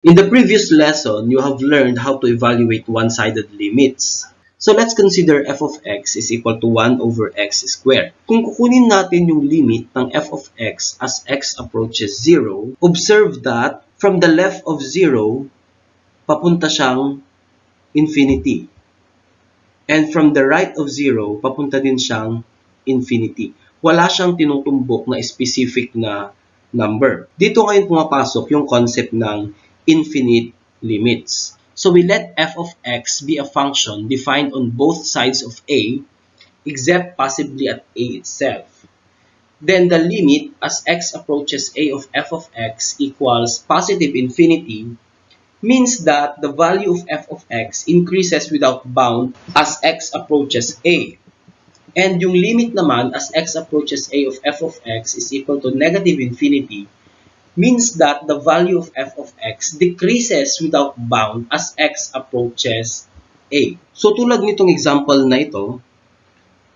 In the previous lesson, you have learned how to evaluate one-sided limits. So let's consider f of x is equal to 1 over x squared. Kung kukunin natin yung limit ng f of x as x approaches 0, observe that from the left of 0, papunta siyang infinity. And from the right of 0, papunta din siyang infinity. Wala siyang tinutumbok na specific na number. Dito ngayon pumapasok yung concept ng infinite limits. So we let f of x be a function defined on both sides of a, except possibly at a itself. Then the limit as x approaches a of f of x equals positive infinity means that the value of f of x increases without bound as x approaches a. And yung limit naman as x approaches a of f of x is equal to negative infinity means that the value of f of x decreases without bound as x approaches a. So tulad nitong example na ito,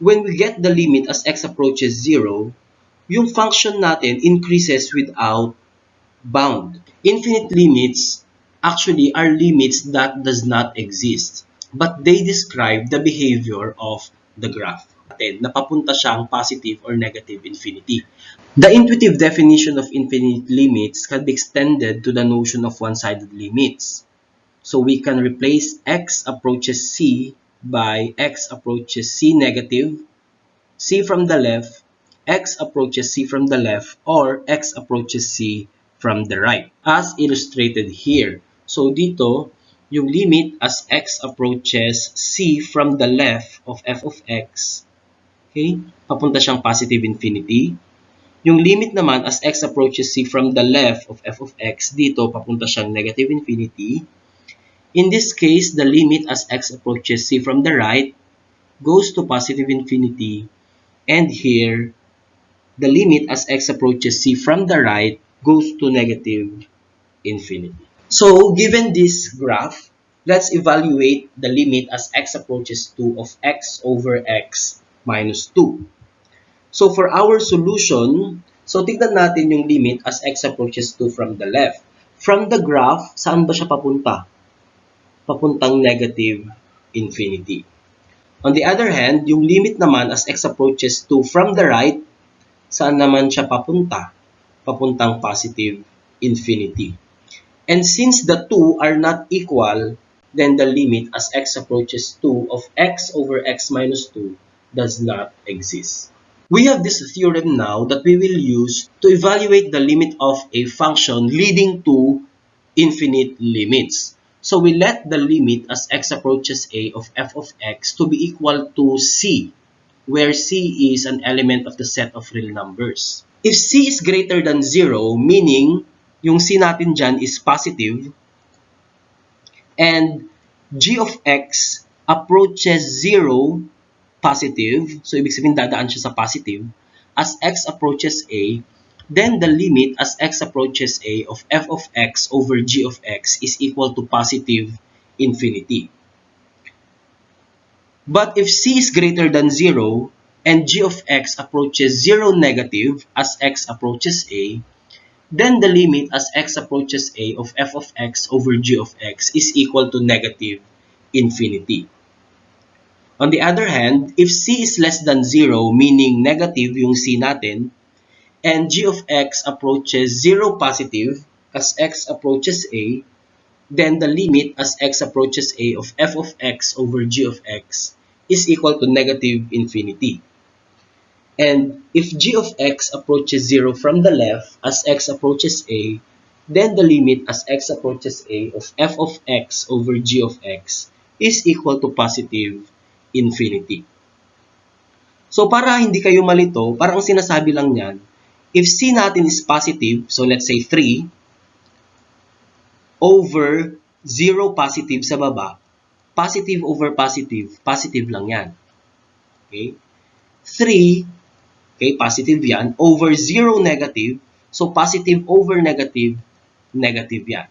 when we get the limit as x approaches 0, yung function natin increases without bound. Infinite limits actually are limits that does not exist, but they describe the behavior of the graph. Na papunta siyang positive or negative infinity. The intuitive definition of infinite limits can be extended to the notion of one-sided limits. So we can replace x approaches c by x approaches c negative, c from the left, x approaches c from the left, or x approaches c from the right, as illustrated here. So dito, yung limit as x approaches c from the left of f of x, okay, papunta siyang positive infinity. Yung limit naman as x approaches c from the left of f of x, dito papunta siyang negative infinity. In this case, the limit as x approaches c from the right goes to positive infinity. And here, the limit as x approaches c from the right goes to negative infinity. So, given this graph, let's evaluate the limit as x approaches 2 of x over x minus 2. So for our solution, so tignan natin yung limit as x approaches 2 from the left. From the graph, saan ba siya papunta? Papuntang negative infinity. On the other hand, yung limit naman as x approaches 2 from the right, saan naman siya papunta? Papuntang positive infinity. And since the two are not equal, then the limit as x approaches 2 of x over x minus 2 does not exist. We have this theorem now that we will use to evaluate the limit of a function leading to infinite limits. So we let the limit as x approaches a of f of x to be equal to c, where c is an element of the set of real numbers. If c is greater than 0, meaning yung c natin dyan is positive, and g of x approaches 0 positive, so ibig sabihin dadaan siya sa positive, as x approaches a, then the limit as x approaches a of f of x over g of x is equal to positive infinity. But if c is greater than 0 and g of x approaches 0 negative as x approaches a, then the limit as x approaches a of f of x over g of x is equal to negative infinity. On the other hand, if c is less than 0, meaning negative yung c natin, and g of x approaches 0 positive as x approaches a, then the limit as x approaches a of f of x over g of x is equal to negative infinity. And if g of x approaches 0 from the left as x approaches a, then the limit as x approaches a of f of x over g of x is equal to positive infinity. So para hindi kayo malito, parang sinasabi lang niyan, if c natin is positive, so let's say 3, over 0 positive sa baba, positive over positive, positive lang yan. Okay? 3, okay, positive yan, over 0 negative, so positive over negative, negative yan.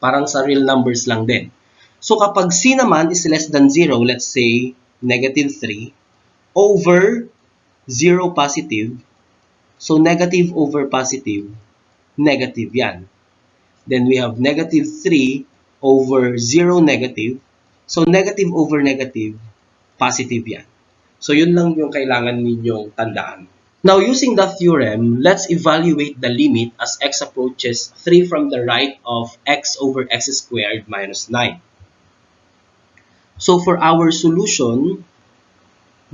Parang sa real numbers lang din. So kapag c naman is less than 0, let's say negative 3, over 0 positive, so negative over positive, negative yan. Then we have negative 3 over 0 negative. So negative over negative, positive yan. So yun lang yung kailangan ninyong tandaan. Now using the theorem, let's evaluate the limit as x approaches 3 from the right of x over x squared minus 9. So for our solution,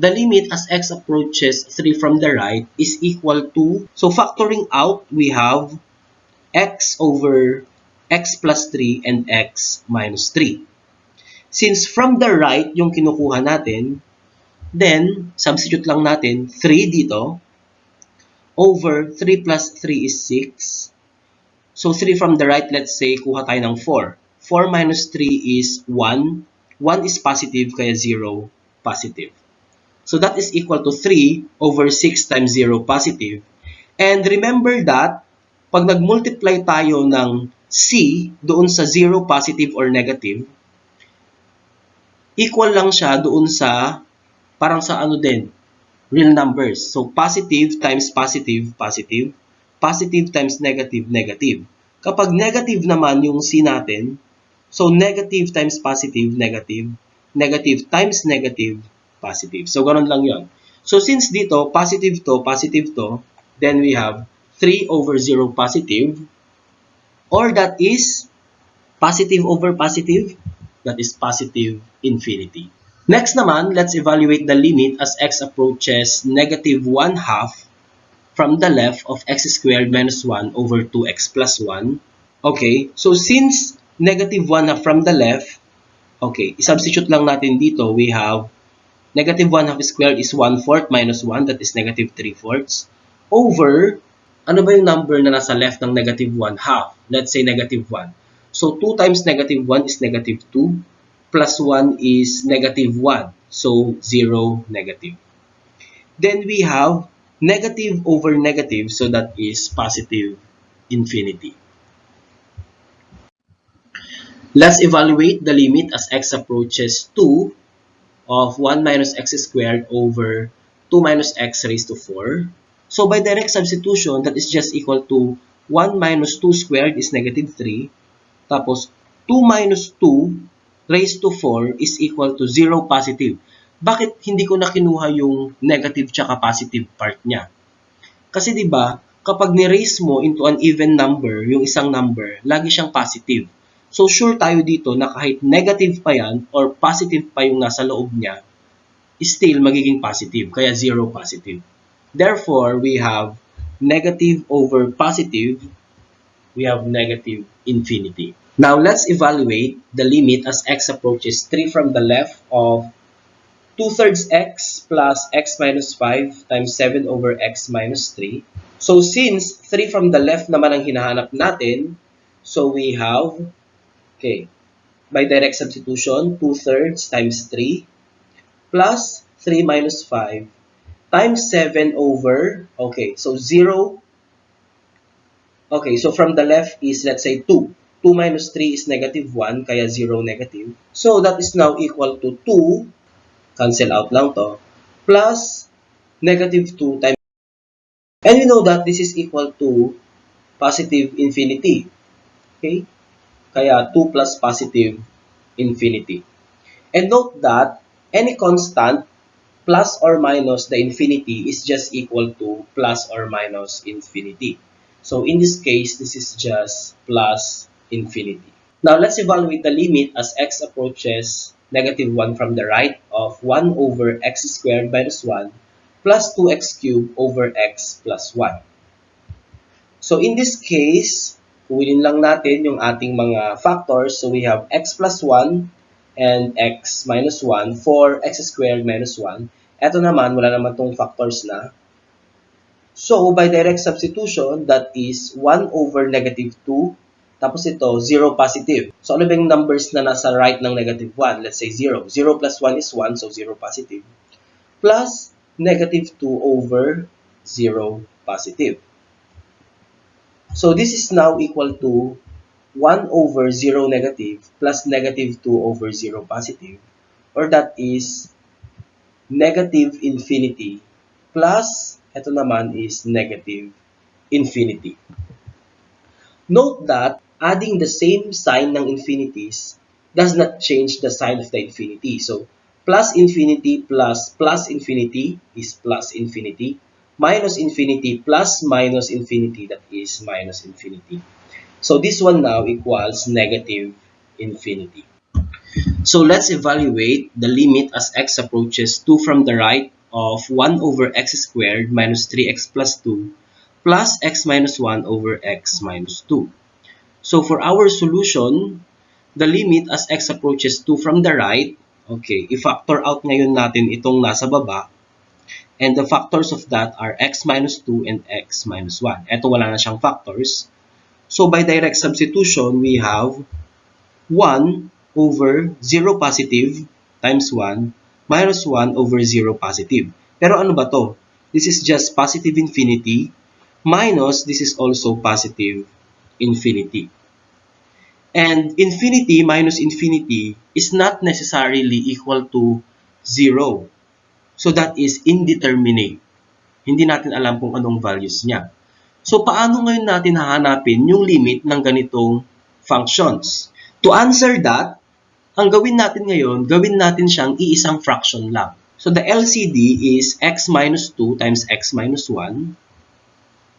the limit as x approaches 3 from the right is equal to, so factoring out, we have x over x plus 3 and x minus 3. Since from the right yung kinukuha natin, then substitute lang natin 3 dito, over 3 plus 3 is 6. So 3 from the right, let's say, kuha tayo ng 4. 4 minus 3 is 1. 1 is positive, kaya 0, positive. So that is equal to 3 over 6 times 0 positive. And remember that, pag nag-multiply tayo ng C doon sa 0 positive or negative, equal lang siya doon sa, parang sa ano din, real numbers. So positive times positive, positive. Positive times negative, negative. Kapag negative naman yung C natin, so negative times positive, negative. Negative times negative, positive. So, ganun lang yon. So, since dito, positive to, then we have 3 over 0 positive, or that is positive over positive, that is positive infinity. Next naman, let's evaluate the limit as x approaches negative 1 half from the left of x squared minus 1 over 2x plus 1. Okay, so since negative 1 half from the left, okay, isubstitute lang natin dito, we have negative 1 half squared is 1/4 minus 1, that is negative 3/4, over, ano ba yung number na nasa left ng negative 1 half? Let's say negative 1. So 2 times negative 1 is negative 2, plus 1 is negative 1, so 0, negative. Then we have negative over negative, so that is positive infinity. Let's evaluate the limit as x approaches 2 of 1 minus x squared over 2 minus x raised to 4. So by direct substitution, that is just equal to 1 minus 2 squared is negative 3. Tapos 2 minus 2 raised to 4 is equal to 0 positive. Bakit hindi ko na kinuha yung negative tsaka positive part niya? Kasi 'di ba, kapag ni-raise mo into an even number, yung isang number, lagi siyang positive. So sure tayo dito na kahit negative pa yan or positive pa yung nasa loob niya, still magiging positive, kaya 0 positive. Therefore, we have negative over positive, we have negative infinity. Now, let's evaluate the limit as x approaches 3 from the left of 2/3 x plus x minus 5 times 7 over x minus 3. So, since 3 from the left naman ang hinahanap natin, so we have, okay, by direct substitution, 2/3 times 3 plus 3 minus 5 times 7 over, okay, so 0, okay, so from the left is, let's say, 2. 2 minus 3 is negative 1, kaya 0 negative. So, that is now equal to 2, cancel out lang to, plus negative 2 times, and we know that this is equal to positive infinity. Okay? Kaya 2 plus positive infinity. And note that any constant plus or minus the infinity is just equal to plus or minus infinity. So in this case, this is just plus infinity. Now let's evaluate the limit as x approaches negative 1 from the right of 1 over x squared minus 1 plus 2x cubed over x plus 1. So in this case, kunin lang natin yung ating mga factors. So we have x plus 1 and x minus 1 for x squared minus 1. Ito naman, wala naman tong factors na. So by direct substitution, that is 1 over negative 2. Tapos ito, 0 positive. So ano ba yung numbers na nasa right ng negative 1? Let's say 0. 0 plus 1 is 1, so 0 positive. Plus negative 2 over 0 positive. So this is now equal to 1 over 0 negative plus negative 2 over 0 positive. Or that is negative infinity plus, ito naman is negative infinity. Note that adding the same sign ng infinities does not change the sign of the infinity. So, plus infinity plus plus infinity is plus infinity, minus infinity plus minus infinity, that is minus infinity. So, this one now equals negative infinity. So, let's evaluate the limit as x approaches 2 from the right of 1 over x squared minus 3x plus 2 plus x minus 1 over x minus 2. So for our solution, the limit as x approaches 2 from the right, okay, i-factor out ngayon natin itong nasa baba, and the factors of that are x minus 2 and x minus 1. Ito wala na siyang factors. So by direct substitution, we have 1 over 0 positive times 1 minus 1 over 0 positive. Pero ano ba to? This is just positive infinity minus this is also positive infinity. And infinity minus infinity is not necessarily equal to 0. So that is indeterminate. Hindi natin alam kung anong values niya. So paano ngayon natin hahanapin yung limit ng ganitong functions? To answer that, ang gawin natin ngayon, gawin natin siyang iisang fraction lang. So the LCD is x minus 2 times x minus 1.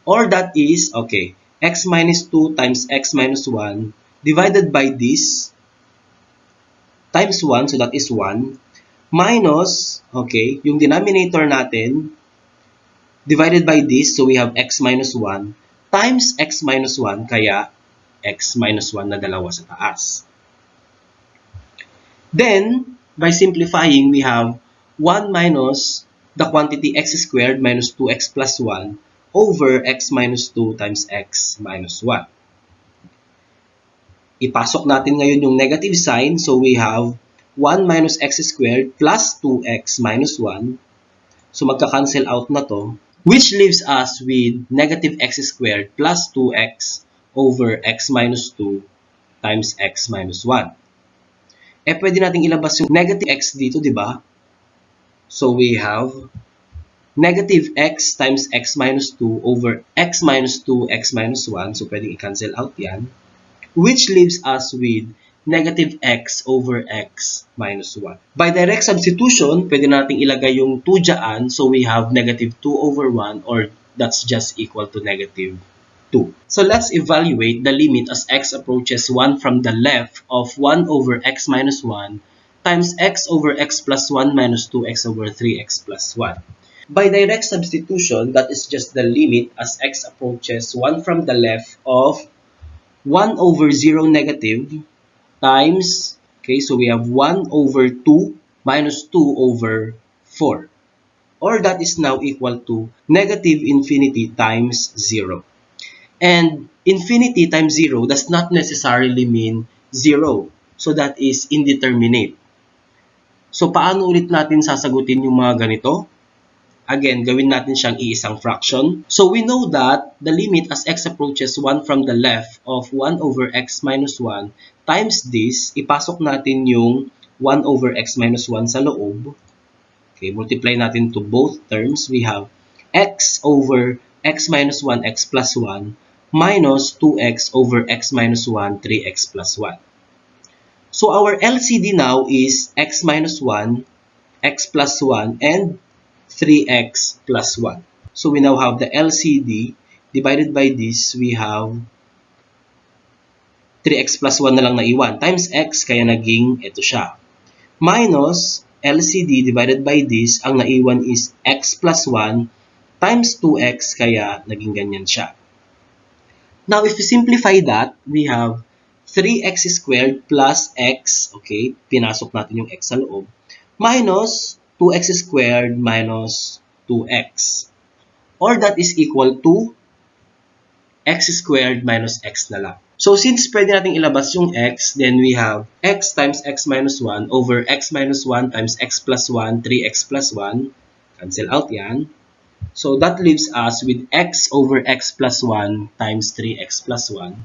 Or that is, okay, x minus 2 times x minus 1 divided by this times 1, so that is 1, minus, okay, yung denominator natin divided by this, so we have x minus 1 times x minus 1, kaya x minus 1 na dalawa sa taas. Then, by simplifying, we have 1 minus the quantity x squared minus 2x plus 1 over x minus 2 times x minus 1. Ipasok natin ngayon yung negative sign, so we have 1 minus x squared plus 2x minus 1. So magka-cancel out na to, which leaves us with negative x squared plus 2x over x minus 2 times x minus 1. Eh, pwede nating ilabas yung negative x dito, di ba? So we have negative x times x minus 2 over x minus 2 x minus 1. So pwede i-cancel out yan. Which leaves us with negative x over x minus 1. By direct substitution, pwede nating ilagay yung 2 dyan. So we have negative 2 over 1, or that's just equal to negative 2. So let's evaluate the limit as x approaches 1 from the left of 1 over x minus 1 times x over x plus 1 minus 2x over 3x plus 1. By direct substitution, that is just the limit as x approaches 1 from the left of 1 over 0 negative times, okay, so we have 1 over 2 minus 2 over 4. Or that is now equal to negative infinity times 0. And infinity times 0 does not necessarily mean 0. So that is indeterminate. So paano ulit natin sasagutin yung mga ganito? Again, gawin natin siyang iisang fraction. So we know that the limit as x approaches 1 from the left of 1 over x minus 1 times this, ipasok natin yung 1 over x minus 1 sa loob. Okay, multiply natin to both terms. We have x over x minus 1 x plus 1 minus 2x over x minus 1 3x plus 1. So our LCD now is x minus 1, x plus 1, and 3x plus 1. So we now have the LCD divided by this, we have 3x plus 1 na lang naiwan times x, kaya naging ito siya. Minus LCD divided by this, ang naiwan is x plus 1 times 2x, kaya naging ganyan siya. Now if we simplify that, we have 3x squared plus x, okay, pinasok natin yung x sa loob, minus 2x squared minus 2x. Or that is equal to x squared minus x na lang. So since pwede natin ilabas yung x, then we have x times x minus 1 over x minus 1 times x plus 1, 3x plus 1. Cancel out yan. So that leaves us with x over x plus 1 times 3x plus 1.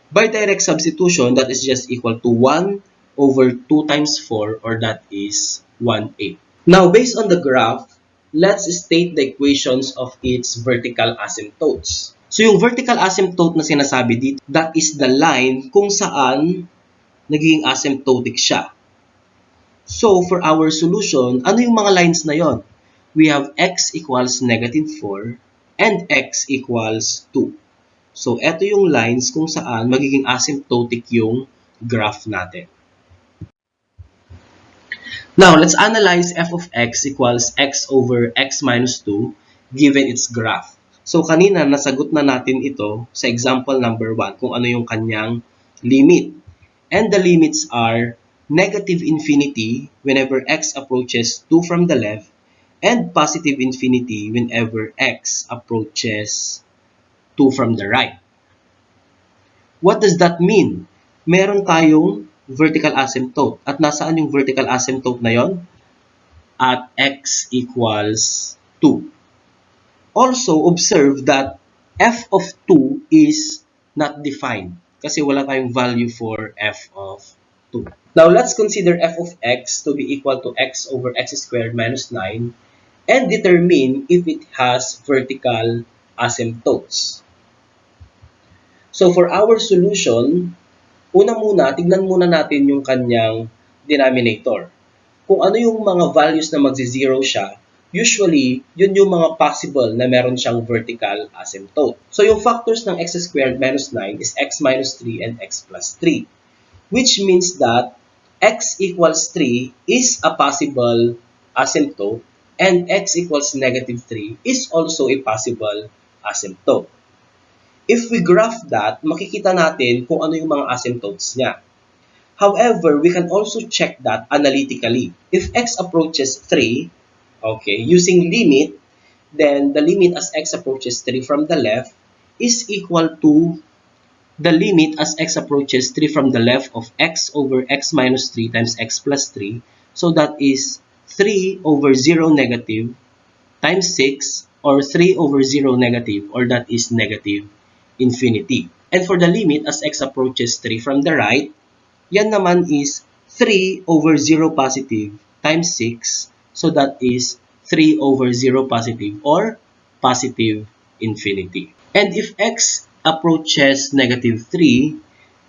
By direct substitution, that is just equal to 1 over 2 times 4, or that is 1/8. Now, based on the graph, let's state the equations of its vertical asymptotes. So yung vertical asymptote na sinasabi dito, that is the line kung saan naging asymptotic siya. So for our solution, ano yung mga lines na yon? We have x equals negative 4 and x equals 2. So eto yung lines kung saan magiging asymptotic yung graph natin. Now, let's analyze f of x equals x over x minus 2 given its graph. So, kanina nasagot na natin ito sa example number 1 kung ano yung kanyang limit. And the limits are negative infinity whenever x approaches 2 from the left and positive infinity whenever x approaches 2 from the right. What does that mean? Meron tayong vertical asymptote. At nasaan yung vertical asymptote na yon? At x equals 2. Also, observe that f of 2 is not defined kasi wala tayong value for f of 2. Now, let's consider f of x to be equal to x over x squared minus 9 and determine if it has vertical asymptotes. So, for our solution, una muna, tignan muna natin yung kanyang denominator. Kung ano yung mga values na magzi-zero siya, usually, yun yung mga possible na meron siyang vertical asymptote. So yung factors ng x squared minus 9 is x minus 3 and x plus 3. Which means that x equals 3 is a possible asymptote and x equals negative 3 is also a possible asymptote. If we graph that, makikita natin kung ano yung mga asymptotes niya. However, we can also check that analytically. If x approaches 3, okay, using limit, then the limit as x approaches 3 from the left is equal to the limit as x approaches 3 from the left of x over x minus 3 times x plus 3. So that is 3 over 0 negative times 6 or 3 over 0 negative or that is negative infinity. And for the limit as x approaches 3 from the right, yan naman is 3 over 0 positive times 6. So that is 3 over 0 positive or positive infinity. And if x approaches negative 3,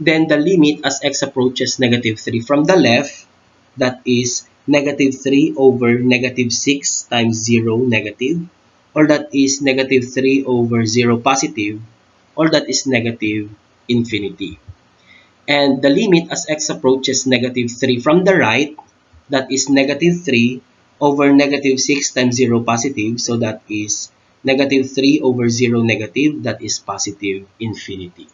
then the limit as x approaches negative 3 from the left, that is negative 3 over negative 6 times 0 negative, or that is negative 3 over 0 positive, or that is negative infinity. And the limit as x approaches negative 3 from the right, that is negative 3 over negative 6 times 0 positive, so that is negative 3 over 0 negative, that is positive infinity.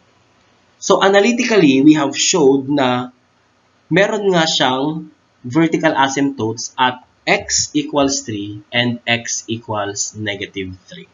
So analytically, we have showed na meron nga siyang vertical asymptotes at x equals 3 and x equals negative 3.